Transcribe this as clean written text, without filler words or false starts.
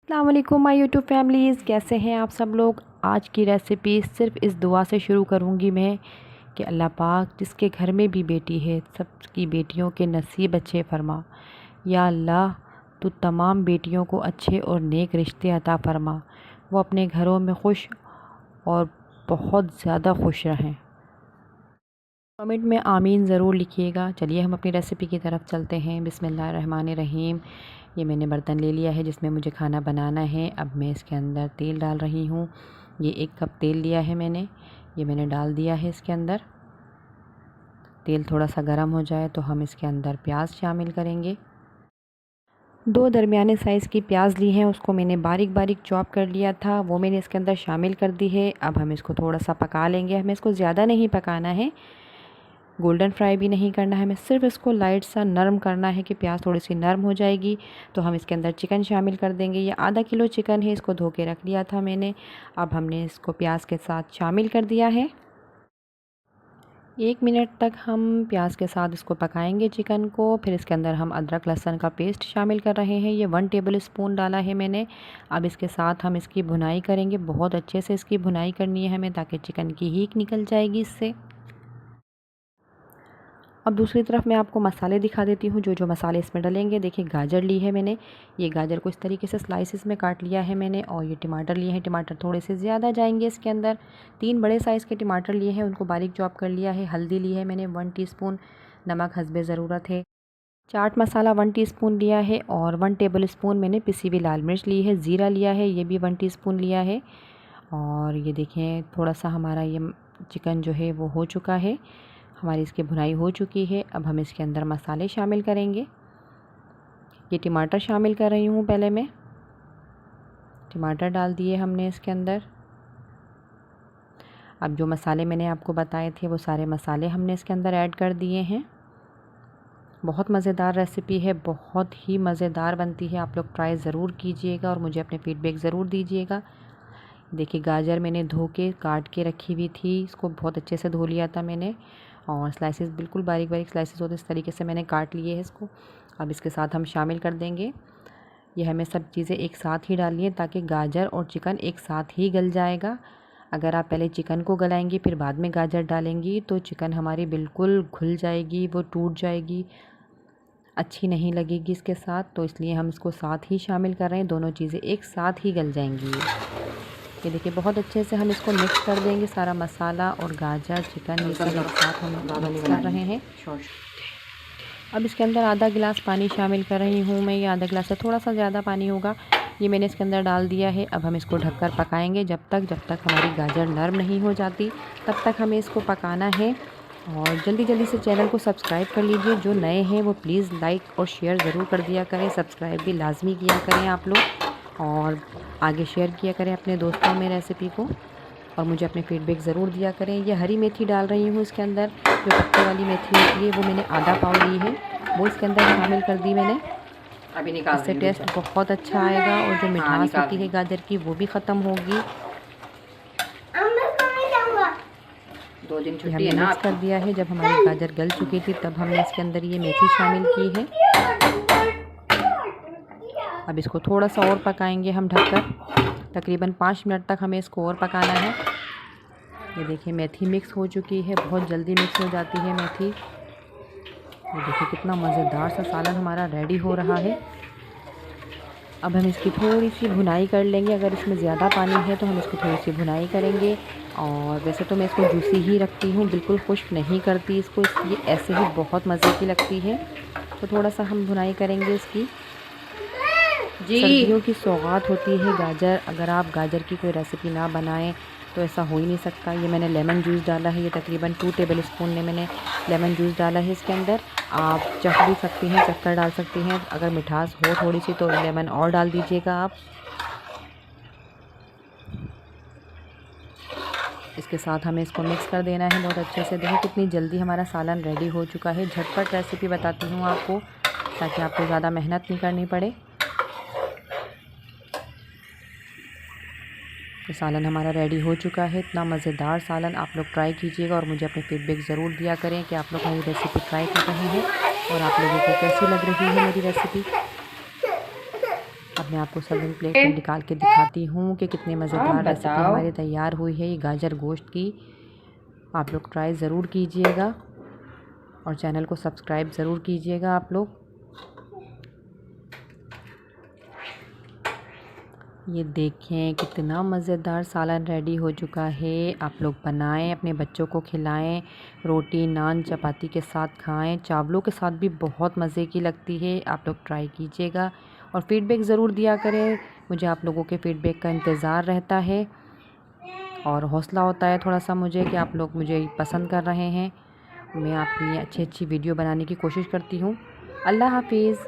अस्सलाम वालेकुम my YouTube families, कैसे हैं आप सब लोग। आज की रेसिपी सिर्फ इस दुआ से शुरू करूंगी मैं कि अल्लाह पाक जिसके घर में भी बेटी है सबकी बेटियों के नसीब अच्छे फरमा। या अल्लाह तू तमाम बेटियों को अच्छे और नेक रिश्ते अता फरमा, वो अपने घरों में खुश और बहुत ज़्यादा खुश रहें। कमेंट में आमीन ज़रूर लिखिएगा। चलिए हम अपनी रेसिपी की तरफ चलते हैं। बिस्मिल्लाहिर्रहमानिर्रहीम। ये मैंने बर्तन ले लिया है जिसमें मुझे खाना बनाना है। अब मैं इसके अंदर तेल डाल रही हूँ। ये 1 कप तेल लिया है मैंने, ये मैंने डाल दिया है इसके अंदर। तेल थोड़ा सा गर्म हो जाए तो हम इसके अंदर प्याज शामिल करेंगे। 2 दरमियाने साइज़ की प्याज ली हैं, उसको मैंने बारीक बारीक चॉप कर लिया था, वो मैंने इसके अंदर शामिल कर दी है। अब हम इसको थोड़ा सा पका लेंगे। हमें इसको ज़्यादा नहीं पकाना है, गोल्डन फ्राई भी नहीं करना है, हमें सिर्फ इसको लाइट सा नरम करना है कि प्याज थोड़ी सी नरम हो जाएगी तो हम इसके अंदर चिकन शामिल कर देंगे। ये आधा किलो चिकन है, इसको धो के रख लिया था मैंने। अब हमने इसको प्याज के साथ शामिल कर दिया है। 1 मिनट तक हम प्याज के साथ इसको पकाएंगे चिकन को। फिर इसके अंदर हम अदरक लहसुन का पेस्ट शामिल कर रहे हैं। ये 1 टेबल स्पून डाला है मैंने। अब इसके साथ हम इसकी भुनाई करेंगे, बहुत अच्छे से इसकी भुनाई करनी है हमें ताकि चिकन की हीक निकल जाएगी इससे। अब दूसरी तरफ मैं आपको मसाले दिखा देती हूँ, जो जो मसाले इसमें डलेंगे। देखिए गाजर ली है मैंने, ये गाजर को इस तरीके से स्लाइसिस में काट लिया है मैंने। और ये टमाटर लिए हैं, टमाटर थोड़े से ज़्यादा जाएंगे इसके अंदर। 3 बड़े साइज़ के टमाटर लिए हैं, उनको बारीक चॉप कर लिया है। हल्दी ली है मैंने 1 टीस्पून, नमक हस्बे ज़रूरत है। चाट मसाला 1 टीस्पून लिया है और 1 टेबल स्पून मैंने पिसी हुई लाल मिर्च ली है। ज़ीरा लिया है, ये भी 1 टीस्पून लिया है। और ये देखें थोड़ा सा हमारा ये चिकन जो है वो हो चुका है, हमारी इसकी भुनाई हो चुकी है। अब हम इसके अंदर मसाले शामिल करेंगे। ये टमाटर शामिल कर रही हूँ, पहले मैं टमाटर डाल दिए हमने इसके अंदर। अब जो मसाले मैंने आपको बताए थे वो सारे मसाले हमने इसके अंदर ऐड कर दिए हैं। बहुत मज़ेदार रेसिपी है, बहुत ही मज़ेदार बनती है। आप लोग ट्राई ज़रूर कीजिएगा और मुझे अपने फीडबैक ज़रूर दीजिएगा। देखिए गाजर मैंने धो के काट के रखी हुई थी, इसको बहुत अच्छे से धो लिया था मैंने और स्लाइसेस बिल्कुल बारीक बारीक स्लाइसेस होते इस तरीके से मैंने काट लिए है इसको। अब इसके साथ हम शामिल कर देंगे। ये हमें सब चीज़ें एक साथ ही डालनी है ताकि गाजर और चिकन एक साथ ही गल जाएगा। अगर आप पहले चिकन को गलाएंगी फिर बाद में गाजर डालेंगी तो चिकन हमारी बिल्कुल घुल जाएगी, वो टूट जाएगी, अच्छी नहीं लगेगी इसके साथ। तो इसलिए हम इसको साथ ही शामिल कर रहे हैं, दोनों चीज़ें एक साथ ही गल जाएंगी। ये देखिए बहुत अच्छे से हम इसको मिक्स कर देंगे, सारा मसाला और गाजर चिकन ये सब एक साथ हम मिक्स कर रहे हैं। अब इसके अंदर आधा गिलास पानी शामिल कर रही हूँ मैं। ये आधा गिलास से थोड़ा सा ज़्यादा पानी होगा, ये मैंने इसके अंदर डाल दिया है। अब हम इसको ढककर पकाएंगे जब तक हमारी गाजर नरम नहीं हो जाती, तब तक हमें इसको पकाना है। और जल्दी जल्दी से चैनल को सब्सक्राइब कर लीजिए, जो नए हैं वो प्लीज़ लाइक और शेयर ज़रूर कर दिया करें, सब्सक्राइब भी लाजमी किया करें आप लोग और आगे शेयर किया करें अपने दोस्तों में रेसिपी को और मुझे अपने फीडबैक ज़रूर दिया करें। ये हरी मेथी डाल रही हूँ इसके अंदर, जो पत्ते वाली मेथी होती है वो मैंने आधा पाव ली है, वो इसके अंदर शामिल कर दी मैंने। अभी निकाल, इससे टेस्ट बहुत अच्छा आएगा और जो मिठास होती है गाजर की वो भी ख़त्म होगी। 2 दिन छुट्टी हमने है ना। मिक्स कर दिया है। जब हमारी गाजर गल चुकी थी तब हमने इसके अंदर ये मेथी शामिल की है। अब इसको थोड़ा सा और पकाएंगे हम ढककर, तकरीबन 5 मिनट तक हमें इसको और पकाना है। ये देखिए मेथी मिक्स हो चुकी है, बहुत जल्दी मिक्स हो जाती है मेथी। ये देखिए कितना मज़ेदार सा सालन हमारा रेडी हो रहा है। अब हम इसकी थोड़ी सी भुनाई कर लेंगे, अगर इसमें ज़्यादा पानी है तो हम इसको थोड़ी सी भुनाई करेंगे। और वैसे तो मैं इसको जूसी ही रखती हूँ, बिल्कुल खुश्क नहीं करती इसको, इसलिए ऐसे ही बहुत मज़े की लगती है। तो थोड़ा सा हम भुनाई करेंगे इसकी। सर्दियों की सौगात होती है गाजर, अगर आप गाजर की कोई रेसिपी ना बनाएं तो ऐसा हो ही नहीं सकता। ये मैंने लेमन जूस डाला है, ये तकरीबन 2 टेबल स्पून ने मैंने लेमन जूस डाला है इसके अंदर। आप चख भी सकती हैं, चक्कर डाल सकती हैं, अगर मिठास हो थोड़ी सी तो लेमन और डाल दीजिएगा आप। इसके साथ हमें इसको मिक्स कर देना है बहुत अच्छे से। देखिए कितनी जल्दी हमारा सालन रेडी हो चुका है। झटपट रेसिपी बताती हूँ आपको ताकि आपको ज़्यादा मेहनत नहीं करनी पड़े। तो सालन हमारा रेडी हो चुका है, इतना मज़ेदार सालन। आप लोग ट्राई कीजिएगा और मुझे अपने फीडबैक ज़रूर दिया करें कि आप लोग मेरी रेसिपी ट्राई कर रहे हैं और आप लोगों को कैसी लग रही है मेरी रेसिपी। अब मैं आपको सर्विंग प्लेट में निकाल के दिखाती हूँ कि कितनी मज़ेदार रेसिपी बताओ। हमारी तैयार हुई है। ये गाजर गोश्त की आप लोग ट्राई ज़रूर कीजिएगा और चैनल को सब्सक्राइब ज़रूर कीजिएगा आप लोग। ये देखें कितना मज़ेदार सालन रेडी हो चुका है। आप लोग बनाएं, अपने बच्चों को खिलाएं, रोटी नान चपाती के साथ खाएं, चावलों के साथ भी बहुत मज़े की लगती है। आप लोग ट्राई कीजिएगा और फ़ीडबैक ज़रूर दिया करें। मुझे आप लोगों के फ़ीडबैक का इंतज़ार रहता है और हौसला होता है थोड़ा सा मुझे कि आप लोग मुझे पसंद कर रहे हैं। मैं आपके लिए अच्छी वीडियो बनाने की कोशिश करती हूँ। अल्लाह हाफिज़।